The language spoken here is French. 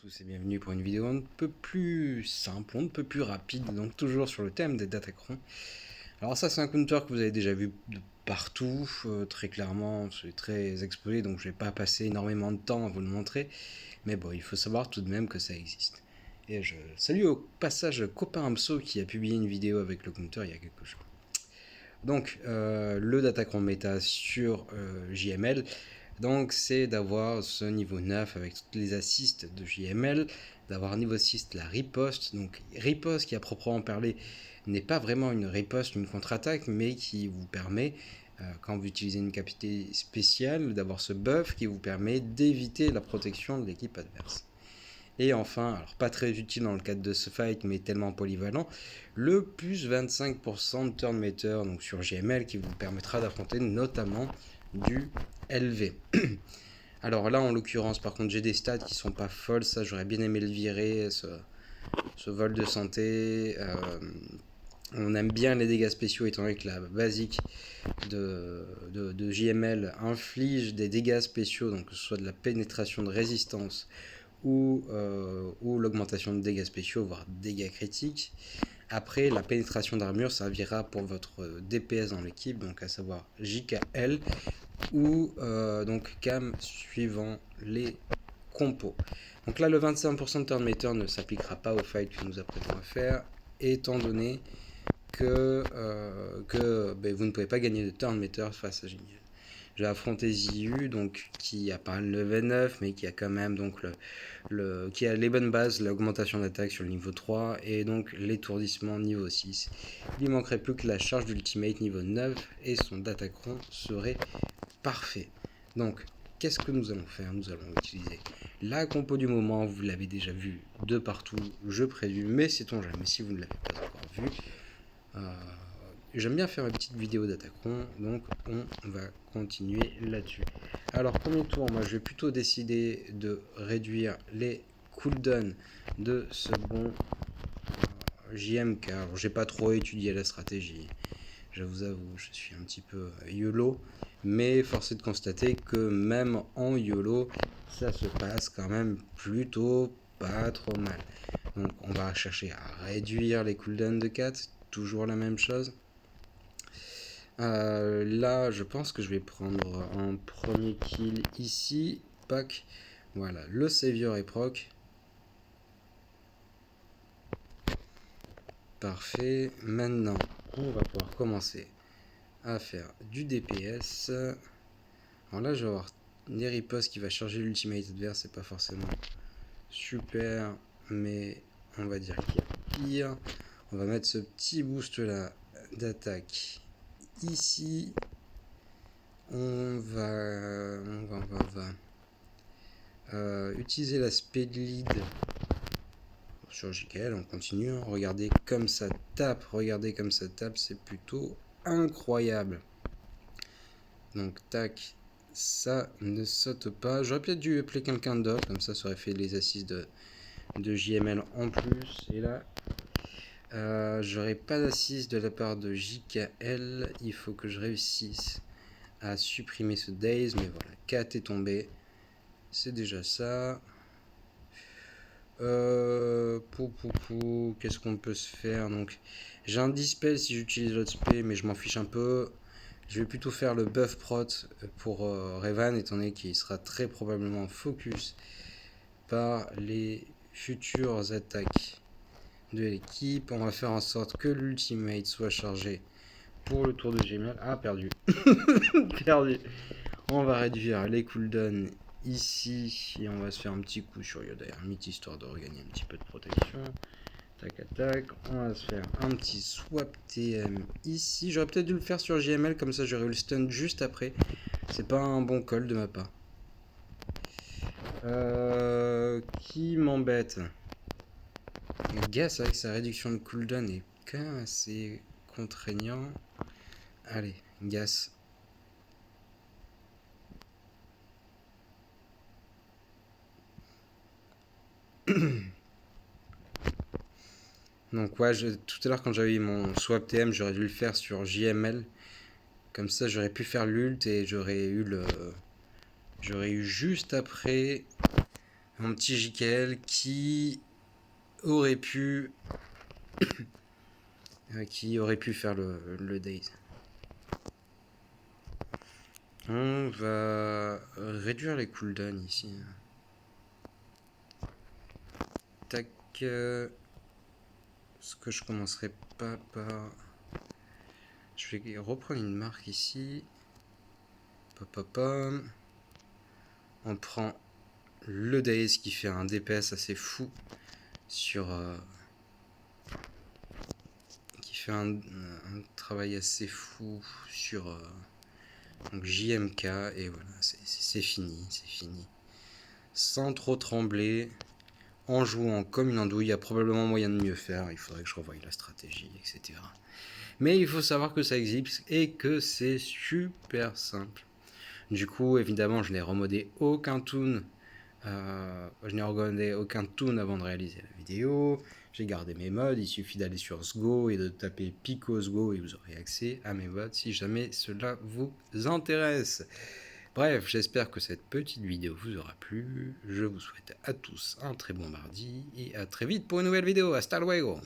tous et bienvenue pour une vidéo un peu plus simple, un peu plus rapide, donc toujours sur le thème des Datacrons. Alors ça c'est un counter que vous avez déjà vu de partout, très clairement, c'est très exposé, donc je vais pas passer énormément de temps à vous le montrer, mais bon, il faut savoir tout de même que ça existe. Et je salue au passage Copain Amso qui a publié une vidéo avec le counter il y a quelques jours. Donc le Datacron méta sur JML, donc c'est d'avoir ce niveau 9 avec toutes les assists de JML, d'avoir niveau 6 la riposte. Donc riposte qui à proprement parler n'est pas vraiment une riposte, une contre-attaque, mais qui vous permet, quand vous utilisez une capacité spéciale, d'avoir ce buff qui vous permet d'éviter la protection de l'équipe adverse. Et enfin, alors pas très utile dans le cadre de ce fight, mais tellement polyvalent, le plus 25% de turn meter donc sur GML qui vous permettra d'affronter notamment du LV. Alors là, en l'occurrence, par contre, j'ai des stats qui sont pas folles, ça j'aurais bien aimé le virer, ce vol de santé. On aime bien les dégâts spéciaux étant donné que la basique de JML inflige des dégâts spéciaux, donc que ce soit de la pénétration de résistance ou l'augmentation de dégâts spéciaux, voire dégâts critiques. Après, la pénétration d'armure servira pour votre DPS dans l'équipe, donc à savoir JKL ou donc CAM suivant les compos. Donc là, le 25% de turn meter ne s'appliquera pas au fight que nous apprêtons à faire, étant donné que vous ne pouvez pas gagner de turn meter face à Génial. J'ai affronté ZU, donc qui a pas le level 9, mais qui a quand même donc qui a les bonnes bases, l'augmentation d'attaque sur le niveau 3 et donc l'étourdissement niveau 6. Il ne manquerait plus que la charge d'ultimate niveau 9 et son datacron serait parfait. Donc, qu'est-ce que nous allons faire? Nous allons utiliser la compo du moment, vous l'avez déjà vu de partout, je présume, mais sait-on jamais si vous ne l'avez pas encore vu. J'aime bien faire une petite vidéo d'attaquant, donc on va continuer là-dessus. Alors premier tour, moi je vais plutôt décider de réduire les cooldowns de ce bon JM, car j'ai pas trop étudié la stratégie. Je vous avoue, je suis un petit peu YOLO, mais force est de constater que même en YOLO, ça se passe quand même plutôt pas trop mal. Donc on va chercher à réduire les cooldowns de 4, toujours la même chose. Là, je pense que je vais prendre un premier kill ici. Pack. Voilà, le Savior est proc. Parfait. Maintenant, on va pouvoir commencer à faire du DPS. Alors là, je vais avoir des ripostes qui va charger l'ultimate adverse. C'est pas forcément super, mais on va dire qu'il y a pire. On va mettre ce petit boost là d'attaque ici. On va utiliser la speed lead sur JKL. On continue. Regardez comme ça tape. C'est plutôt incroyable. Donc tac, ça ne saute pas. J'aurais peut-être dû appeler quelqu'un d'autre, comme ça aurait fait les assists de JML en plus. Et là, j'aurais pas d'assist de la part de JKL. Il faut que je réussisse à supprimer ce daze, mais voilà, 4 est tombé, c'est déjà ça. Qu'est-ce qu'on peut se faire? Donc j'ai un dispel si j'utilise l'autre spé, mais je m'en fiche un peu. Je vais plutôt faire le buff prot pour Revan, étant donné qu'il sera très probablement focus par les futures attaques de l'équipe. On va faire en sorte que l'ultimate soit chargé pour le tour de Gmail. Ah, perdu. Perdu. On va réduire les cooldowns ici et on va se faire un petit coup sur Yoda Hermite histoire de regagner un petit peu de protection. Tac attaque. On va se faire un petit swap TM ici. J'aurais peut-être dû le faire sur JML, comme ça j'aurais eu le stun juste après. C'est pas un bon call de ma part. Qui m'embête? Gas avec sa réduction de cooldown est quand même assez contraignant. Allez, Gas. Donc ouais, tout à l'heure quand j'avais eu mon swap TM, j'aurais dû le faire sur JML. Comme ça j'aurais pu faire l'ult et j'aurais eu juste après Mon petit JKL qui aurait pu faire le Daze. On va réduire les cooldowns ici. Tac. Est-ce que je commencerai pas par... Je vais reprendre une marque ici. On prend le Daze qui fait un DPS assez fou sur... qui fait un travail assez fou sur donc JMK, et voilà, c'est fini, sans trop trembler, en jouant comme une andouille. Il y a probablement moyen de mieux faire, il faudrait que je revoie la stratégie, etc. Mais il faut savoir que ça existe et que c'est super simple. Du coup, évidemment, je n'ai remodé aucun toon. Je n'ai regardé aucun toon avant de réaliser la vidéo. J'ai gardé mes mods. Il suffit d'aller sur SGO et de taper Pico SGO et vous aurez accès à mes mods si jamais cela vous intéresse. Bref, j'espère que cette petite vidéo vous aura plu. Je vous souhaite à tous un très bon mardi et à très vite pour une nouvelle vidéo. Hasta luego!